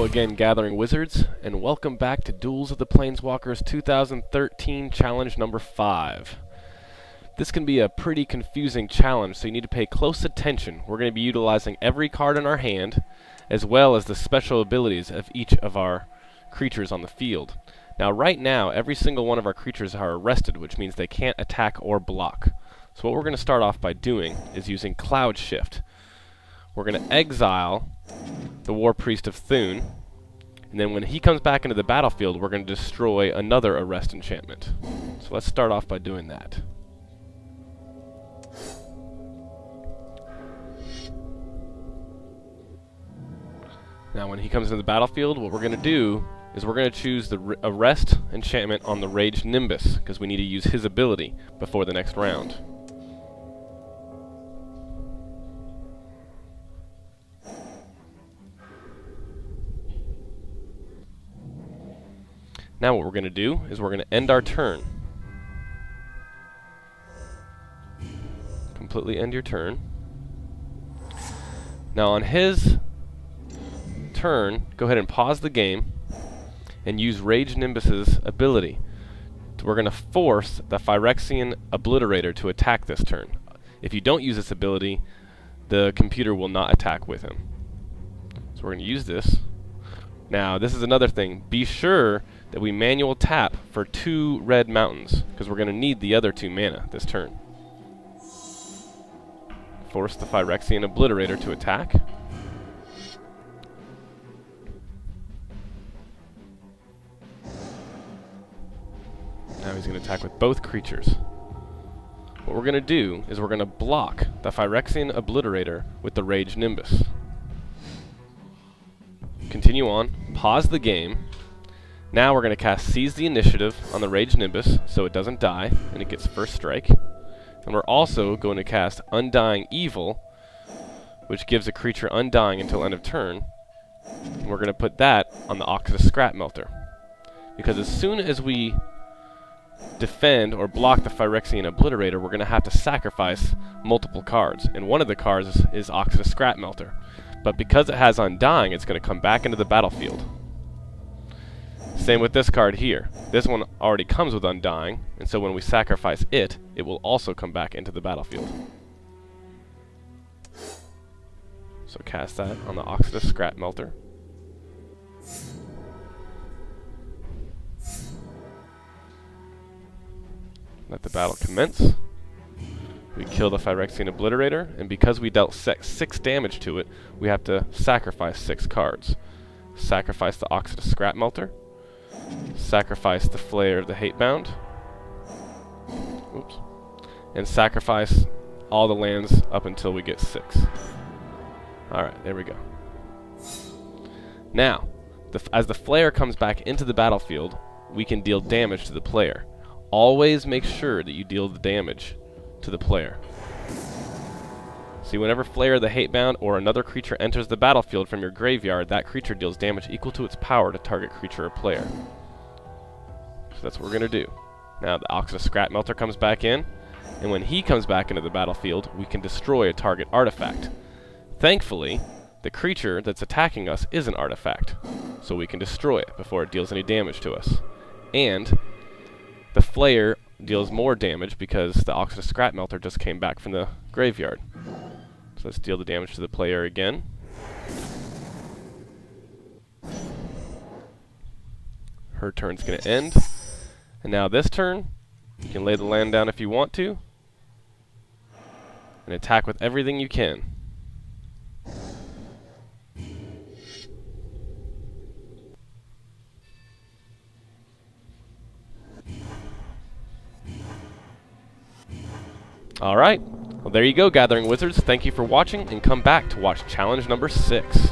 again, Gathering Wizards, and welcome back to Duels of the Planeswalkers 2013 Challenge number 5. This can be a pretty confusing challenge, so you need to pay close attention. We're going to be utilizing every card in our hand, as well as the special abilities of each of our creatures on the field. Now, right now, every single one of our creatures are arrested, which means they can't attack or block. So what we're going to start off by doing is using Cloud Shift. We're going to exile the War Priest of Thune, and then when he comes back into the battlefield, we're going to destroy another arrest enchantment. So let's start off by doing that. Now when he comes into the battlefield, what we're going to do is we're going to choose the arrest enchantment on the Raged Nimbus, because we need to use his ability before the next round. Now what we're going to do is we're going to end our turn. Completely end your turn. Now on his turn, go ahead and pause the game and use Rage Nimbus's ability. We're going to force the Phyrexian Obliterator to attack this turn. If you don't use this ability, the computer will not attack with him. So we're going to use this. Now this is another thing. Be sure that we manual tap for 2 red mountains, because we're going to need the other 2 mana this turn. Force the Phyrexian Obliterator to attack. Now he's going to attack with both creatures. What we're going to do is we're going to block the Phyrexian Obliterator with the Rage Nimbus. Continue on, pause the game. Now we're going to cast Seize the Initiative on the Rage Nimbus so it doesn't die and it gets first strike. And we're also going to cast Undying Evil, which gives a creature undying until end of turn. And we're going to put that on the Oxidus Scrap Melter. Because as soon as we defend or block the Phyrexian Obliterator, we're going to have to sacrifice multiple cards. And one of the cards is Oxidus Scrap Melter. But because it has Undying, it's going to come back into the battlefield. Same with this card here. This one already comes with Undying, and so when we sacrifice it, it will also come back into the battlefield. So cast that on the Oxidus Scrap Melter. Let the battle commence. We kill the Phyrexian Obliterator, and because we dealt 6 damage to it, we have to sacrifice 6 cards. Sacrifice the Oxidus Scrap Melter. Sacrifice the Flayer of the Hatebound. Oops. And sacrifice all the lands up until we get 6. Alright, there we go. Now, as the Flayer comes back into the battlefield, we can deal damage to the player. Always make sure that you deal the damage to the player. See, whenever Flayer the Hatebound or another creature enters the battlefield from your graveyard, that creature deals damage equal to its power to target creature or player. So that's what we're going to do. Now the Oxidus Scrap Melter comes back in, and when he comes back into the battlefield, we can destroy a target artifact. Thankfully, the creature that's attacking us is an artifact, so we can destroy it before it deals any damage to us. And the Flayer deals more damage because the Oxidus Scrap Melter just came back from the graveyard. So let's deal the damage to the player again. Her turn's going to end. And now this turn, you can lay the land down if you want to, and attack with everything you can. Alright, well there you go, Gathering Wizards. Thank you for watching, and come back to watch challenge number 6.